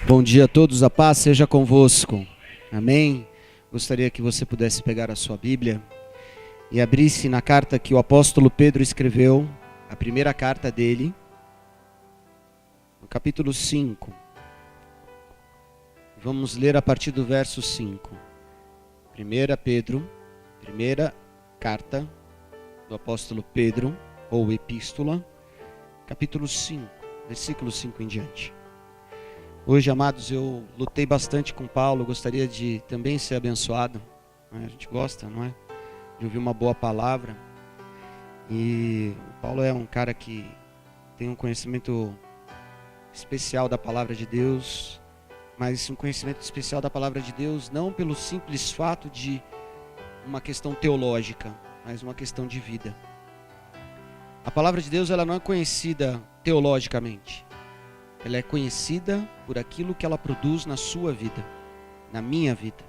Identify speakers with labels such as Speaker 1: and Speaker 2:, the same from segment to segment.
Speaker 1: Bom dia a todos, a paz seja convosco. Amém? Gostaria que você pudesse pegar a sua Bíblia e abrisse na carta que o apóstolo Pedro escreveu, a primeira carta dele, no capítulo 5. Vamos ler a partir do verso 5. 1 Pedro, primeira carta do apóstolo Pedro, ou epístola, capítulo 5, versículo 5 em diante. Hoje, amados, eu lutei bastante com Paulo, gostaria de também ser abençoado. A gente gosta, não é? De ouvir uma boa palavra. E Paulo é um cara que tem um conhecimento especial da palavra de Deus, mas um conhecimento especial da palavra de Deus não pelo simples fato de uma questão teológica, mas uma questão de vida. A palavra de Deus ela não é conhecida teologicamente. Ela é conhecida por aquilo que ela produz na sua vida, na minha vida.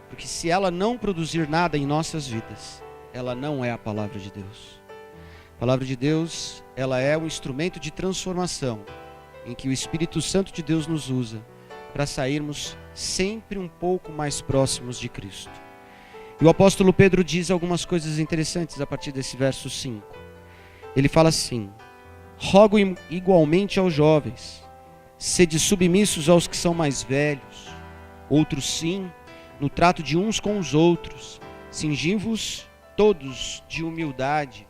Speaker 1: Porque se ela não produzir nada em nossas vidas, ela não é a palavra de Deus. A palavra de Deus, ela é um instrumento de transformação, em que o Espírito Santo de Deus nos usa para sairmos sempre um pouco mais próximos de Cristo. E o apóstolo Pedro diz algumas coisas interessantes a partir desse verso 5. Ele fala assim: rogo igualmente aos jovens, sede submissos aos que são mais velhos. Outros sim, no trato de uns com os outros, cingi-vos todos de humildade.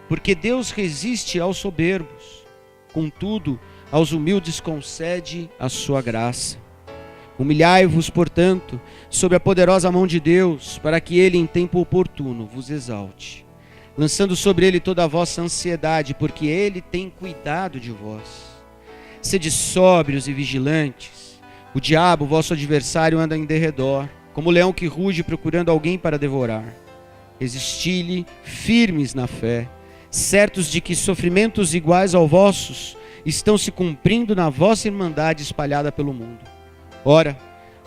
Speaker 1: Porque Deus resiste aos soberbos, contudo, aos humildes concede a sua graça. Humilhai-vos, portanto, sob a poderosa mão de Deus, para que Ele em tempo oportuno vos exalte, lançando sobre Ele toda a vossa ansiedade, porque Ele tem cuidado de vós. Sede sóbrios e vigilantes. O diabo, vosso adversário, anda em derredor, como leão que ruge procurando alguém para devorar. Resisti-lhe firmes na fé, certos de que sofrimentos iguais aos vossos estão se cumprindo na vossa irmandade espalhada pelo mundo. Ora,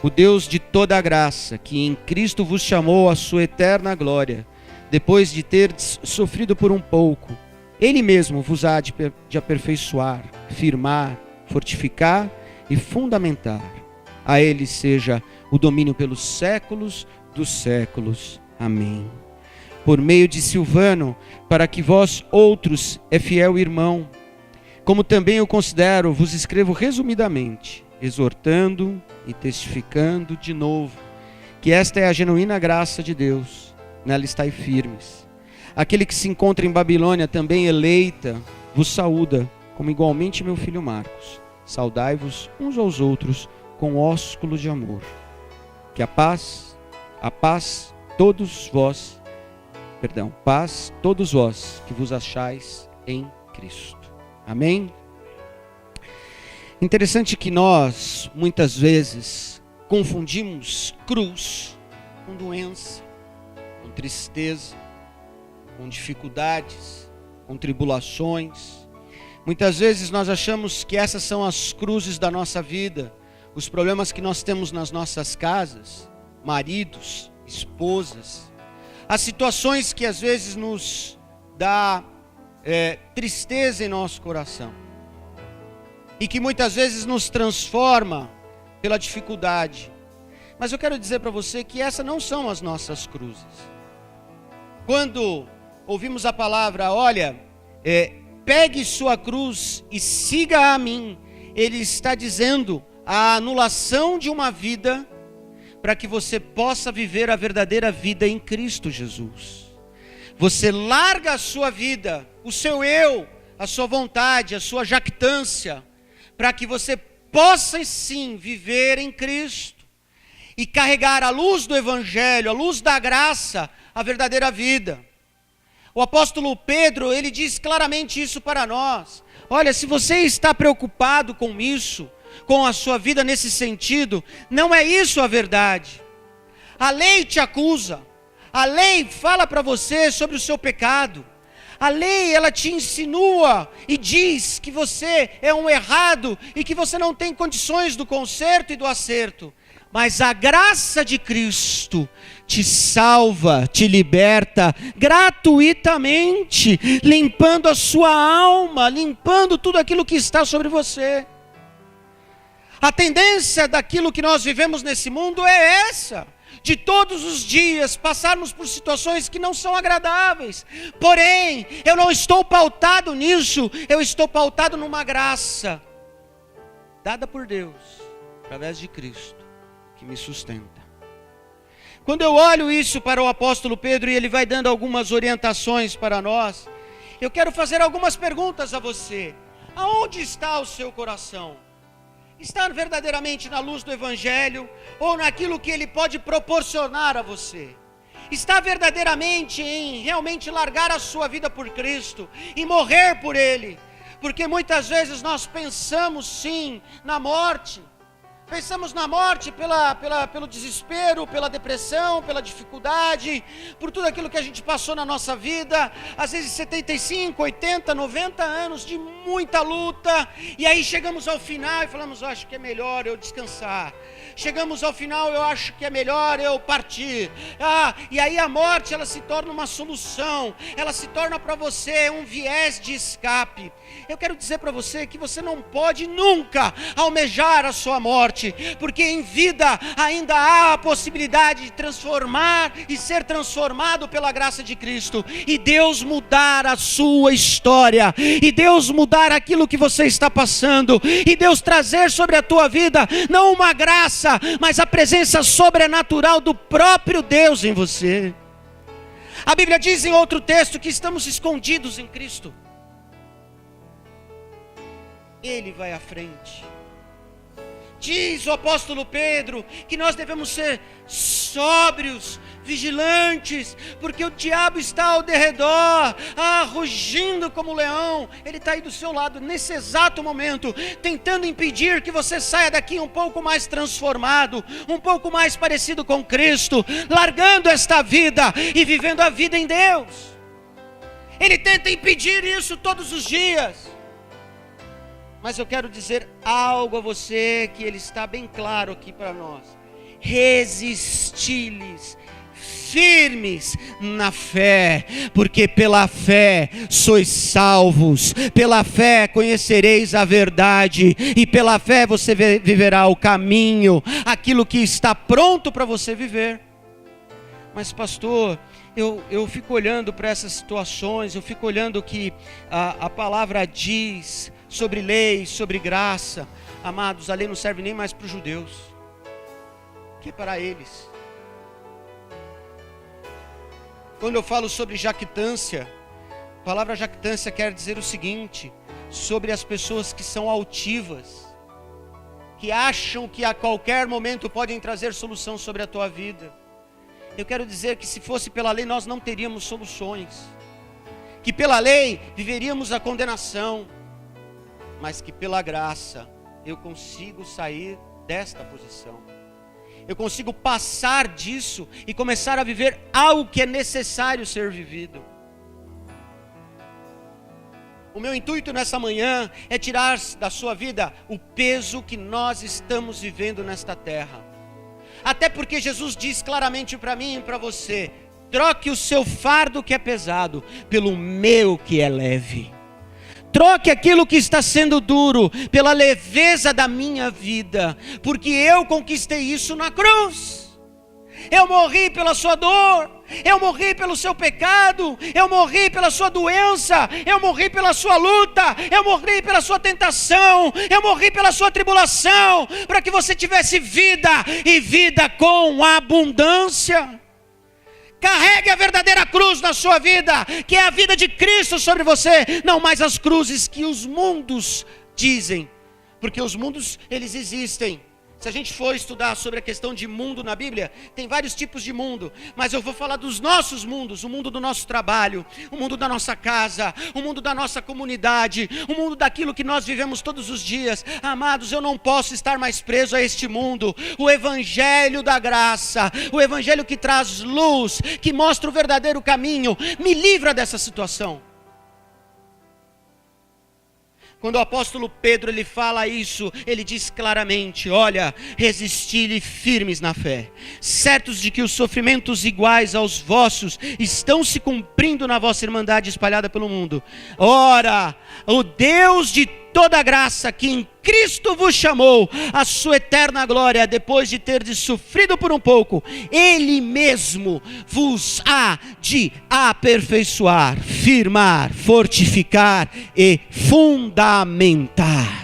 Speaker 1: o Deus de toda a graça, que em Cristo vos chamou à sua eterna glória, depois de ter sofrido por um pouco, Ele mesmo vos há de aperfeiçoar, firmar, fortificar e fundamentar. A Ele seja o domínio pelos séculos dos séculos. Amém. Por meio de Silvano, para que vós outros é fiel irmão, como também eu considero, vos escrevo resumidamente, exortando e testificando de novo, que esta é a genuína graça de Deus. Nela estai firmes. Aquele que se encontra em Babilônia, também eleita, vos saúda, como igualmente meu filho Marcos. Saudai-vos uns aos outros com ósculo de amor. Que paz todos vós que vos achais em Cristo. Amém? Interessante que nós, muitas vezes, confundimos cruz com doença, com tristeza, com dificuldades, com tribulações. Muitas vezes nós achamos que essas são as cruzes da nossa vida, os problemas que nós temos nas nossas casas, maridos, esposas, as situações que às vezes nos dá tristeza em nosso coração e que muitas vezes nos transforma pela dificuldade. Mas eu quero dizer para você que essas não são as nossas cruzes. Quando ouvimos a palavra, olha, pegue sua cruz e siga a mim, Ele está dizendo a anulação de uma vida para que você possa viver a verdadeira vida em Cristo Jesus. Você larga a sua vida, o seu eu, a sua vontade, a sua jactância, para que você possa sim viver em Cristo e carregar a luz do Evangelho, a luz da graça, a verdadeira vida. O apóstolo Pedro, ele diz claramente isso para nós. Olha, se você está preocupado com isso, com a sua vida nesse sentido, não é isso a verdade. A lei te acusa, a lei fala para você sobre o seu pecado, a lei ela te insinua e diz que você é um errado e que você não tem condições do conserto e do acerto. Mas a graça de Cristo te salva, te liberta gratuitamente, limpando a sua alma, limpando tudo aquilo que está sobre você. A tendência daquilo que nós vivemos nesse mundo é essa, de todos os dias passarmos por situações que não são agradáveis. Porém, eu não estou pautado nisso, eu estou pautado numa graça dada por Deus, através de Cristo, que me sustenta. Quando eu olho isso para o apóstolo Pedro e ele vai dando algumas orientações para nós, eu quero fazer algumas perguntas a você. Aonde está o seu coração? Está verdadeiramente na luz do Evangelho ou naquilo que ele pode proporcionar a você? Está verdadeiramente em realmente largar a sua vida por Cristo e morrer por Ele? Porque muitas vezes nós pensamos sim na morte. Pensamos na morte pelo desespero, pela depressão, pela dificuldade, por tudo aquilo que a gente passou na nossa vida. Às vezes 75, 80, 90 anos de muita luta. E aí chegamos ao final e falamos, acho que é melhor eu descansar. Chegamos ao final, eu acho que é melhor eu partir. E aí a morte, ela se torna uma solução. Ela se torna para você um viés de escape. Eu quero dizer para você que você não pode nunca almejar a sua morte, porque em vida ainda há a possibilidade de transformar e ser transformado pela graça de Cristo, e Deus mudar a sua história, e Deus mudar aquilo que você está passando, e Deus trazer sobre a tua vida, não uma graça, mas a presença sobrenatural do próprio Deus em você. A Bíblia diz em outro texto que estamos escondidos em Cristo. Ele vai à frente. Diz o apóstolo Pedro que nós devemos ser sóbrios, vigilantes, porque o diabo está ao derredor, rugindo como leão. Ele está aí do seu lado nesse exato momento, tentando impedir que você saia daqui um pouco mais transformado, um pouco mais parecido com Cristo, largando esta vida e vivendo a vida em Deus. Ele tenta impedir isso todos os dias. Mas eu quero dizer algo a você que ele está bem claro aqui para nós. Resisti-lhes, firmes na fé, porque pela fé sois salvos, pela fé conhecereis a verdade, e pela fé você viverá o caminho, aquilo que está pronto para você viver. Mas pastor, eu fico olhando para essas situações, eu fico olhando o que a palavra diz sobre lei, sobre graça. Amados, a lei não serve nem mais para os judeus, que para eles. Quando eu falo sobre jactância, a palavra jactância quer dizer o seguinte, sobre as pessoas que são altivas, que acham que a qualquer momento podem trazer solução sobre a tua vida. Eu quero dizer que se fosse pela lei nós não teríamos soluções, que pela lei viveríamos a condenação, mas que pela graça eu consigo sair desta posição. Eu consigo passar disso e começar a viver algo que é necessário ser vivido. O meu intuito nessa manhã é tirar da sua vida o peso que nós estamos vivendo nesta terra. Até porque Jesus diz claramente para mim e para você: troque o seu fardo que é pesado pelo meu que é leve. Troque aquilo que está sendo duro pela leveza da minha vida, porque eu conquistei isso na cruz. Eu morri pela sua dor, eu morri pelo seu pecado, eu morri pela sua doença, eu morri pela sua luta, eu morri pela sua tentação, eu morri pela sua tribulação, para que você tivesse vida e vida com abundância. Carregue a verdadeira cruz na sua vida, que é a vida de Cristo sobre você, não mais as cruzes que os mundos dizem, porque os mundos, eles existem. Se a gente for estudar sobre a questão de mundo na Bíblia, tem vários tipos de mundo, mas eu vou falar dos nossos mundos, o mundo do nosso trabalho, o mundo da nossa casa, o mundo da nossa comunidade, o mundo daquilo que nós vivemos todos os dias. Amados, eu não posso estar mais preso a este mundo. O evangelho da graça, o evangelho que traz luz, que mostra o verdadeiro caminho, me livra dessa situação. Quando o apóstolo Pedro ele fala isso, ele diz claramente: olha, resisti-lhe firmes na fé, certos de que os sofrimentos iguais aos vossos estão se cumprindo na vossa irmandade espalhada pelo mundo. Ora, o Deus de toda a graça que em Cristo vos chamou à sua eterna glória, depois de terdes sofrido por um pouco, Ele mesmo vos há de aperfeiçoar, firmar, fortificar e fundamentar.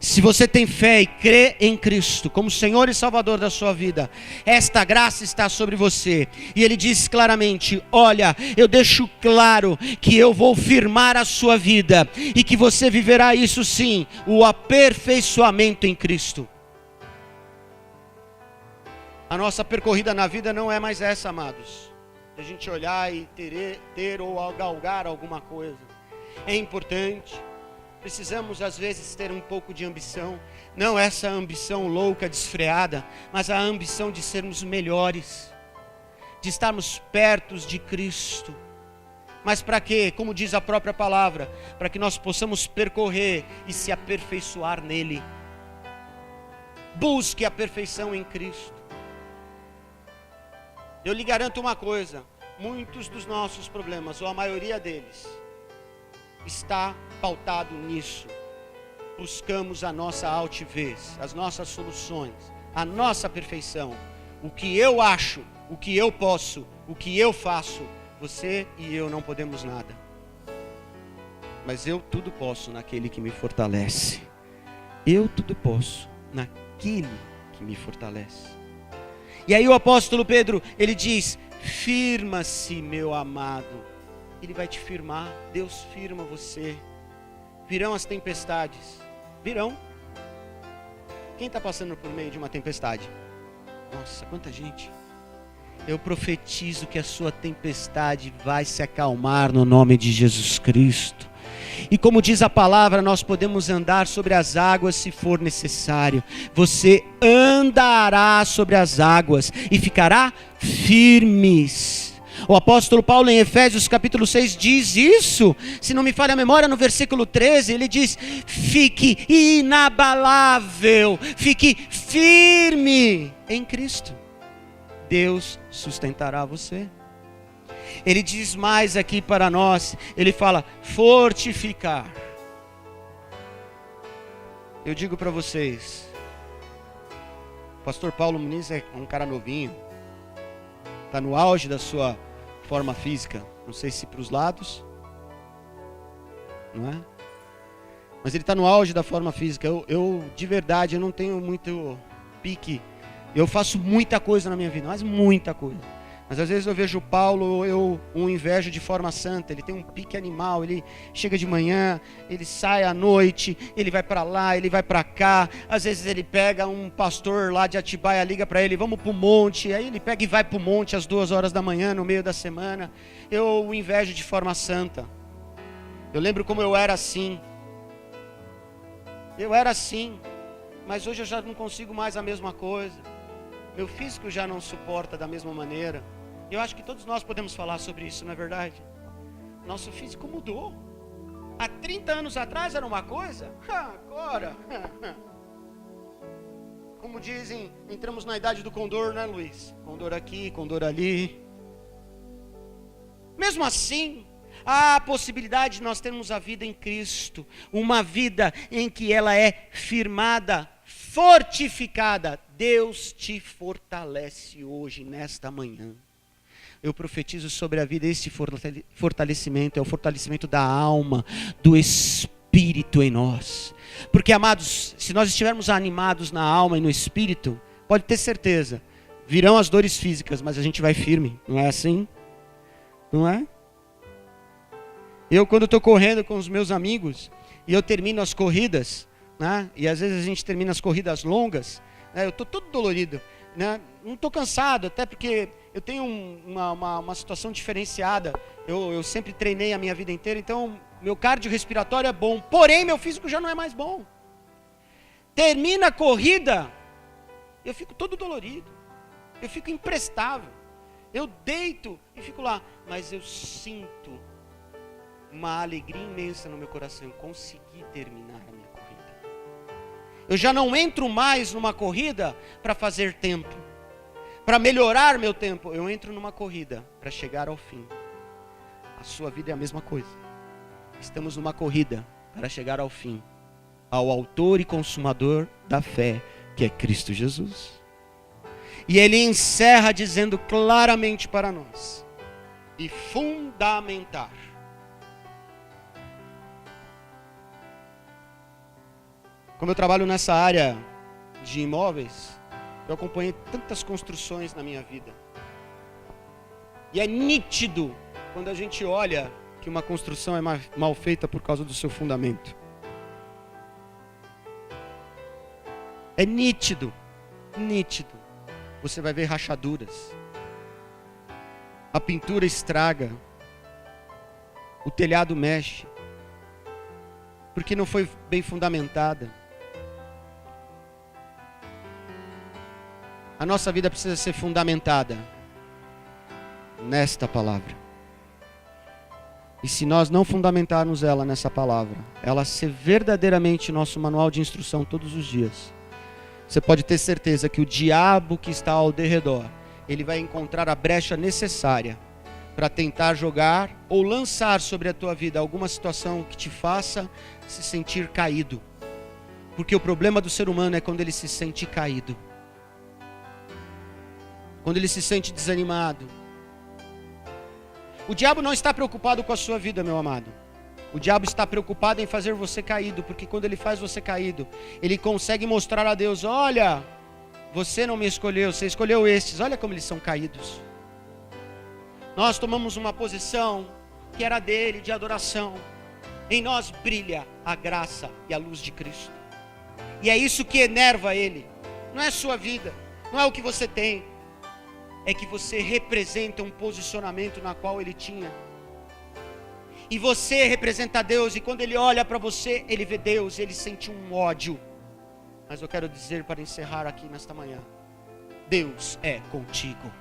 Speaker 1: Se você tem fé e crê em Cristo como Senhor e Salvador da sua vida, esta graça está sobre você. E Ele diz claramente: olha, eu deixo claro que eu vou firmar a sua vida e que você viverá isso sim, o aperfeiçoamento em Cristo. A nossa percorrida na vida não é mais essa, amados, de a gente olhar e ter ou galgar alguma coisa. É importante. Precisamos às vezes ter um pouco de ambição, não essa ambição louca, desfreada, mas a ambição de sermos melhores, de estarmos perto de Cristo. Mas para quê? Como diz a própria palavra, para que nós possamos percorrer e se aperfeiçoar nele. Busque a perfeição em Cristo. Eu lhe garanto uma coisa, muitos dos nossos problemas, ou a maioria deles, está pautado nisso. Buscamos a nossa altivez, as nossas soluções, a nossa perfeição. O que eu acho, o que eu posso, o que eu faço, você e eu não podemos nada. Mas eu tudo posso naquele que me fortalece. Eu tudo posso naquele que me fortalece. E aí o apóstolo Pedro, ele diz: firma-se, meu amado. Ele vai te firmar, Deus firma você. Virão as tempestades, virão. Quem está passando por meio de uma tempestade? Nossa, quanta gente. Eu profetizo que a sua tempestade vai se acalmar no nome de Jesus Cristo. E como diz a palavra, nós podemos andar sobre as águas se for necessário. Você andará sobre as águas e ficará firmes. O apóstolo Paulo em Efésios capítulo 6 diz isso, se não me falha a memória, no versículo 13, ele diz: fique inabalável, fique firme em Cristo. Deus sustentará você. Ele diz mais aqui para nós, ele fala: fortificar. Eu digo para vocês, o pastor Paulo Muniz é um cara novinho, está no auge da sua forma física, não sei se para os lados, não é? Mas ele está no auge da forma física. Eu de verdade, eu não tenho muito pique. Eu faço muita coisa na minha vida, mas muita coisa. Mas às vezes eu vejo o Paulo, eu o invejo de forma santa. Ele tem um pique animal, ele chega de manhã, ele sai à noite, ele vai para lá, ele vai para cá. Às vezes ele pega um pastor lá de Atibaia, liga para ele: vamos para o monte. Aí ele pega e vai para o monte às 2 horas da manhã, no meio da semana. Eu o invejo de forma santa. Eu lembro como eu era assim. Eu era assim, mas hoje eu já não consigo mais a mesma coisa. Meu físico já não suporta da mesma maneira. Eu acho que todos nós podemos falar sobre isso, não é verdade? Nosso físico mudou. Há 30 anos atrás era uma coisa, agora, como dizem, entramos na idade do condor, né, Luiz? Condor aqui, condor ali. Mesmo assim, há a possibilidade de nós termos a vida em Cristo, uma vida em que ela é firmada, fortificada. Deus te fortalece hoje, nesta manhã. Eu profetizo sobre a vida esse fortalecimento, é o fortalecimento da alma, do espírito em nós. Porque, amados, se nós estivermos animados na alma e no espírito, pode ter certeza, virão as dores físicas, mas a gente vai firme, não é assim? Não é? Eu, quando estou correndo com os meus amigos, e eu termino as corridas, né? E às vezes a gente termina as corridas longas, né? Eu estou todo dolorido, né? Não estou cansado, até porque eu tenho uma situação diferenciada. Eu sempre treinei a minha vida inteira, então meu cardiorrespiratório é bom, porém meu físico já não é mais bom. Termina a corrida, eu fico todo dolorido, eu fico imprestável, eu deito e fico lá, mas eu sinto uma alegria imensa no meu coração. Eu consegui terminar a minha corrida. Eu já não entro mais numa corrida para fazer tempo, para melhorar meu tempo. Eu entro numa corrida para chegar ao fim. A sua vida é a mesma coisa. Estamos numa corrida para chegar ao fim, ao autor e consumador da fé, que é Cristo Jesus. E ele encerra dizendo claramente para nós, e fundamentar. Como eu trabalho nessa área de imóveis, eu acompanhei tantas construções na minha vida. E é nítido quando a gente olha que uma construção é mal feita por causa do seu fundamento. É nítido, nítido. Você vai ver rachaduras. A pintura estraga. O telhado mexe. Porque não foi bem fundamentada. A nossa vida precisa ser fundamentada nesta palavra. E se nós não fundamentarmos ela nessa palavra, ela ser verdadeiramente nosso manual de instrução todos os dias, você pode ter certeza que o diabo que está ao derredor, ele vai encontrar a brecha necessária para tentar jogar ou lançar sobre a tua vida alguma situação que te faça se sentir caído. Porque o problema do ser humano é quando ele se sente caído. Quando ele se sente desanimado. O diabo não está preocupado com a sua vida, meu amado. O diabo está preocupado em fazer você caído, porque quando ele faz você caído, ele consegue mostrar a Deus, olha, você não me escolheu, você escolheu estes, olha como eles são caídos. Nós tomamos uma posição que era dele, de adoração. Em nós brilha a graça e a luz de Cristo. E é isso que enerva ele. Não é a sua vida, não é o que você tem. É que você representa um posicionamento na qual ele tinha. E você representa Deus, e quando ele olha para você, ele vê Deus, ele sente um ódio. Mas eu quero dizer para encerrar aqui nesta manhã, Deus é contigo.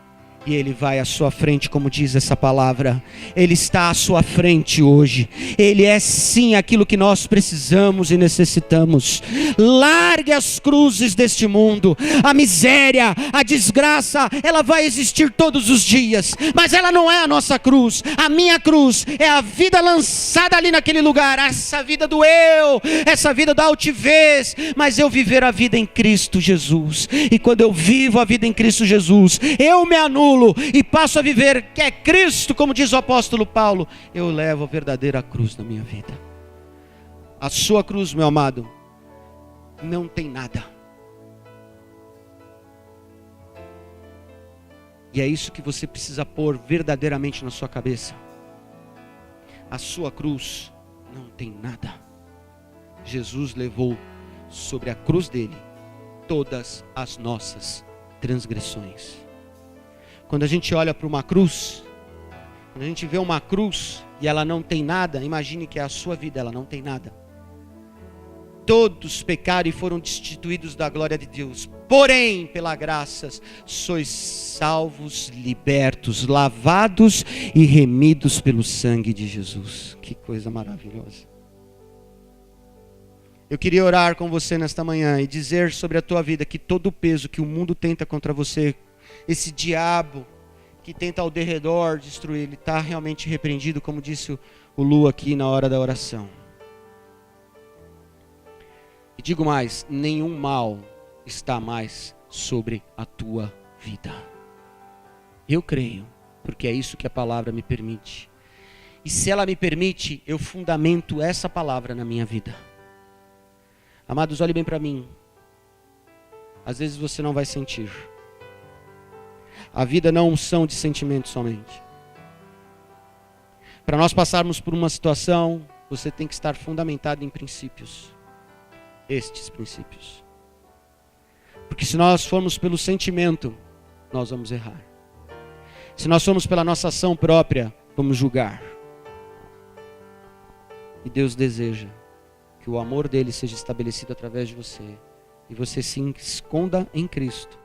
Speaker 1: E Ele vai à sua frente, como diz essa palavra. Ele está à sua frente hoje. Ele é sim aquilo que nós precisamos e necessitamos. Largue as cruzes deste mundo. A miséria, a desgraça, ela vai existir todos os dias. Mas ela não é a nossa cruz. A minha cruz é a vida lançada ali naquele lugar. Essa vida do eu, essa vida da altivez. Mas eu viver a vida em Cristo Jesus. E quando eu vivo a vida em Cristo Jesus, eu me anulo e passo a viver que é Cristo, como diz o apóstolo Paulo. Eu levo a verdadeira cruz na minha vida. A sua cruz, meu amado, não tem nada. E é isso que você precisa pôr verdadeiramente na sua cabeça. A sua cruz não tem nada. Jesus levou sobre a cruz dele todas as nossas transgressões. Quando a gente olha para uma cruz, quando a gente vê uma cruz e ela não tem nada, imagine que é a sua vida, ela não tem nada. Todos pecaram e foram destituídos da glória de Deus. Porém, pela graça, sois salvos, libertos, lavados e remidos pelo sangue de Jesus. Que coisa maravilhosa. Eu queria orar com você nesta manhã e dizer sobre a tua vida que todo o peso que o mundo tenta contra você, esse diabo que tenta ao derredor destruir, ele está realmente repreendido, como disse o Lu aqui na hora da oração. E digo mais, nenhum mal está mais sobre a tua vida. Eu creio, porque é isso que a palavra me permite. E se ela me permite, eu fundamento essa palavra na minha vida. Amados, olhe bem para mim. Às vezes você não vai sentir. A vida não são de sentimentos somente. Para nós passarmos por uma situação, você tem que estar fundamentado em princípios. Estes princípios. Porque se nós formos pelo sentimento, nós vamos errar. Se nós formos pela nossa ação própria, vamos julgar. E Deus deseja que o amor dele seja estabelecido através de você. E você se esconda em Cristo.